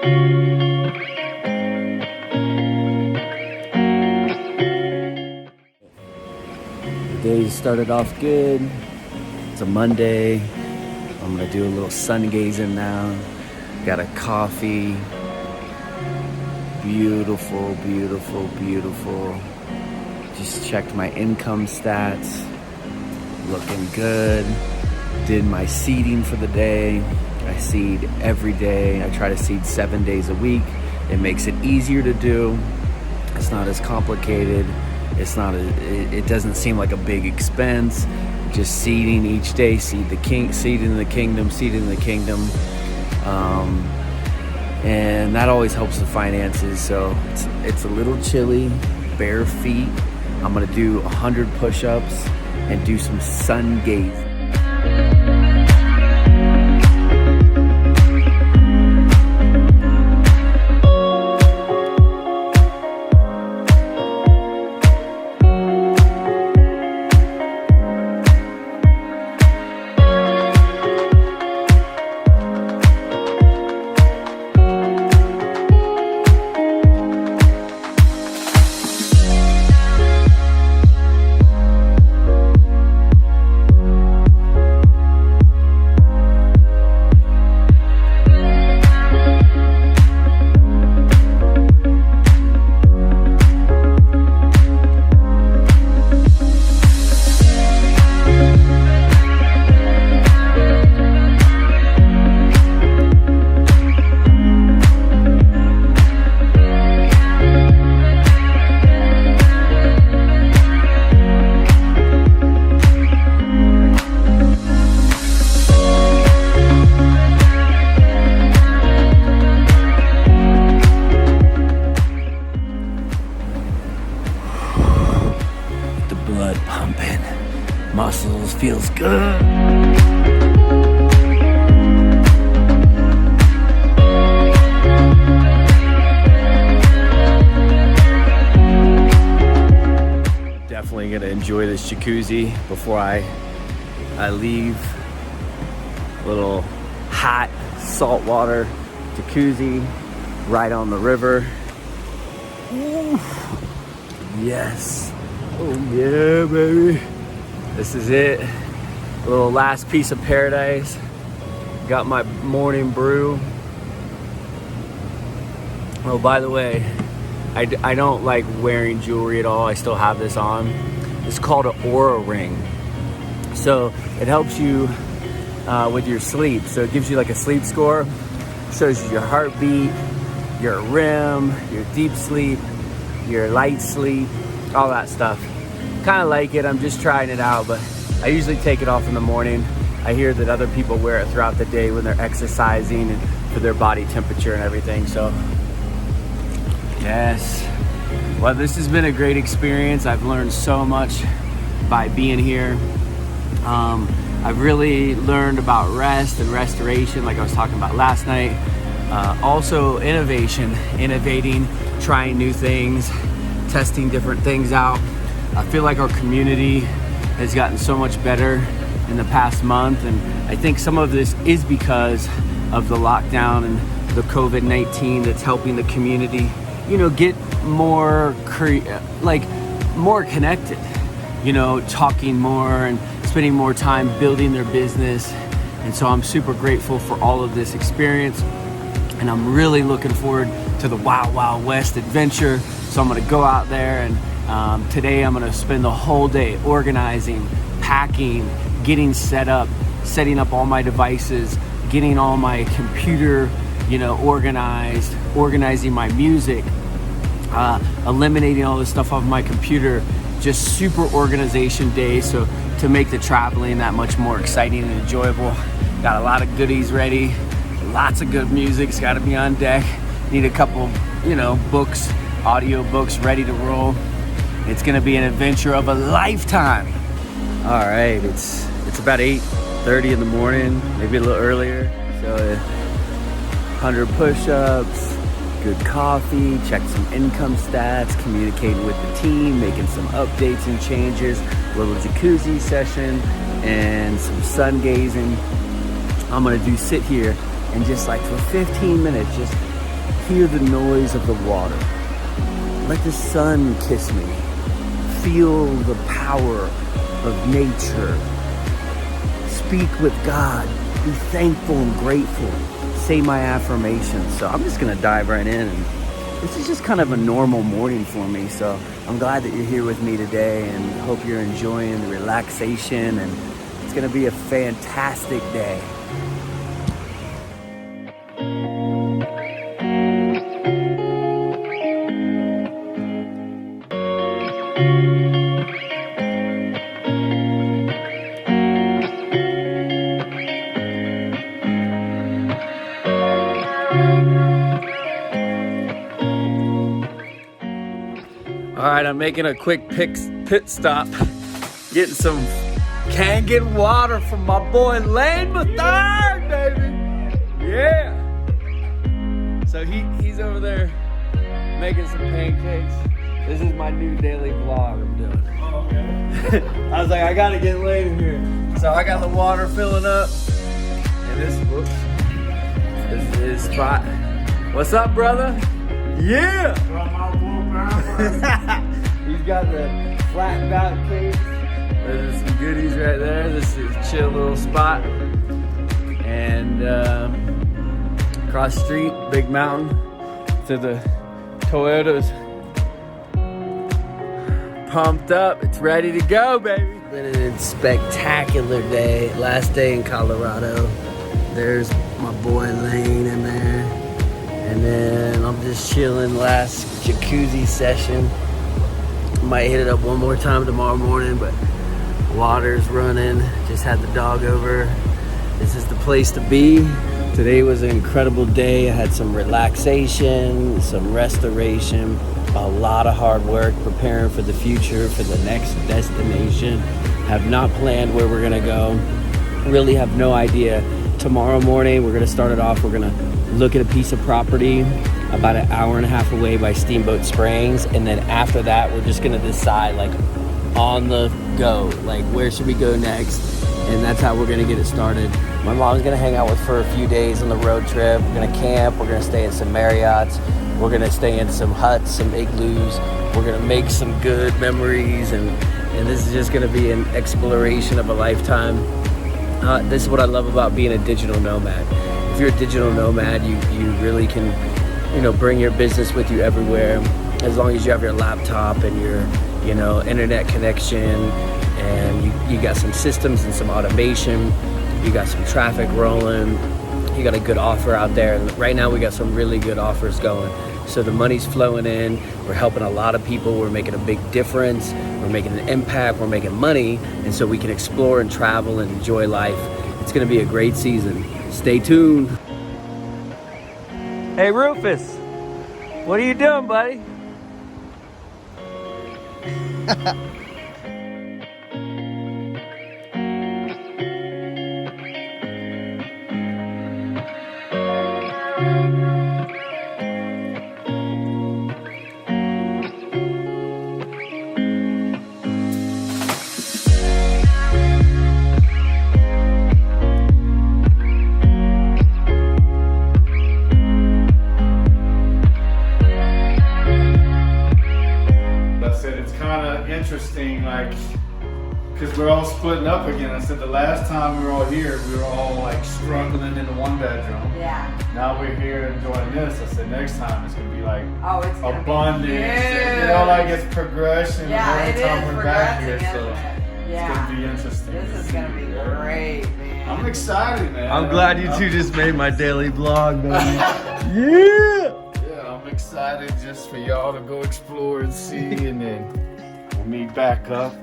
The day started off good. It's a Monday. I'm gonna do a little sun gazing now. Got a coffee. Beautiful, beautiful, beautiful. Just checked my income stats. Looking good. Did my seeding for the day. I seed every day. I try to seed 7 days a week. It makes it easier to do. It's not as complicated. It doesn't seem like a big expense. Just seeding each day, seed in the kingdom. And that always helps the finances. So it's a little chilly, bare feet. I'm gonna do 100 push-ups and do some sun gazing. Blood pumping, muscles, feels good. Definitely gonna enjoy this jacuzzi before I leave. Little hot saltwater jacuzzi right on the river. Ooh. Yes. Oh yeah, baby. This is it. A little last piece of paradise. Got my morning brew. Oh, by the way, I don't like wearing jewelry at all. I still have this on. It's called an aura ring. So it helps you with your sleep. So it gives you like a sleep score. Shows you your heartbeat, your REM, your deep sleep, your light sleep, all that stuff. Kind of like it. I'm just trying it out, but I usually take it off in the morning. I hear that other people wear it throughout the day when they're exercising and for their body temperature and everything. So yes, well, this has been a great experience. I've learned so much by being here. I've really learned about rest and restoration, like I was talking about last night. Also innovating, trying new things, testing different things out. I feel like our community has gotten so much better in the past month, and I think some of this is because of the lockdown and the COVID-19 that's helping the community, get more more connected, talking more and spending more time building their business. And so I'm super grateful for all of this experience, and I'm really looking forward to the Wild Wild West adventure. So I'm gonna go out there, and today I'm gonna spend the whole day organizing, packing, getting set up, setting up all my devices, getting all my computer, organized, organizing my music, eliminating all this stuff off my computer. Just super organization day, so to make the traveling that much more exciting and enjoyable. Got a lot of goodies ready, lots of good music's got to be on deck. Need a couple, books, audio books ready to roll. It's gonna be an adventure of a lifetime. All right, it's about 8:30 in the morning, maybe a little earlier. So 100 push-ups, good coffee, check some income stats, communicating with the team, making some updates and changes, a little jacuzzi session, and some sun gazing. I'm gonna sit here and just for 15 minutes, just hear the noise of the water. Let the sun kiss me. Feel the power of nature. Speak with God. Be thankful and grateful. Say my affirmations. So I'm just gonna dive right in. And this is just kind of a normal morning for me. So I'm glad that you're here with me today and hope you're enjoying the relaxation, and it's gonna be a fantastic day. All right, I'm making a quick pit stop, getting some Kangen water from my boy Laine Matherne, baby. Yeah. So he's over there making some pancakes. This is my new daily vlog I'm doing. Oh, okay. I was like, I gotta get Laine in here. So I got the water filling up, and this is his spot. What's up, brother? Yeah. He's got the flat back case. There's some goodies right there. This is a chill little spot. And across the street, big mountain, to the Toyota's pumped up. It's ready to go, baby. Been a spectacular day. Last day in Colorado. There's my boy Laine in there. And then I'm just chilling, last jacuzzi session. Might hit it up one more time tomorrow morning, but water's running. Just had the dog over. This is the place to be. Today was an incredible day. I had some relaxation, some restoration, a lot of hard work preparing for the future, for the next destination. Have not planned where we're gonna go. Really have no idea. Tomorrow morning, we're gonna start it off. We're gonna look at a piece of property about an hour and a half away by Steamboat Springs, and then after that we're just gonna decide, like, on the go, like, where should we go next, and that's how we're gonna get it started. My mom's gonna hang out with for a few days on the road trip. We're gonna camp, we're gonna stay in some Marriotts, we're gonna stay in some huts, some igloos, we're gonna make some good memories, and this is just gonna be an exploration of a lifetime. This is what I love about being a digital nomad. If you're a digital nomad, you really can, bring your business with you everywhere, as long as you have your laptop and your, internet connection, and you got some systems and some automation, you got some traffic rolling, you got a good offer out there. And right now we got some really good offers going. So the money's flowing in, we're helping a lot of people, we're making a big difference, we're making an impact, we're making money, and so we can explore and travel and enjoy life. It's gonna be a great season. Stay tuned. Hey Rufus, what are you doing, buddy? Interesting, like, because we're all splitting up again. I said the last time we were all here, we were all like struggling in the one bedroom. Yeah. Now we're here enjoying this. I said next time it's gonna be like it's abundance. Like it's progression. Yeah, every it time is we're back here, progressing, so isn't it? it's gonna be interesting. This is gonna be great, man. I'm excited, man. I'm glad you two just made my daily vlog, baby. Yeah. Yeah, I'm excited just for y'all to go explore and see, and then we'll meet back up.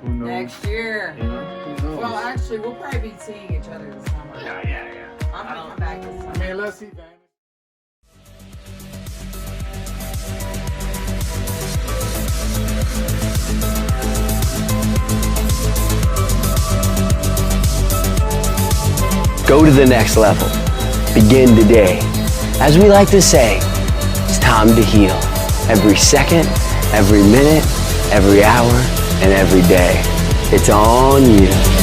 Who knows? Next year. Who knows? Well, actually, we'll probably be seeing each other this summer. Yeah. I'm gonna come back this summer. I mean, let's see, man. Go to the next level. Begin today. As we like to say, it's time to heal. Every second, every minute, every hour, and every day. It's on you.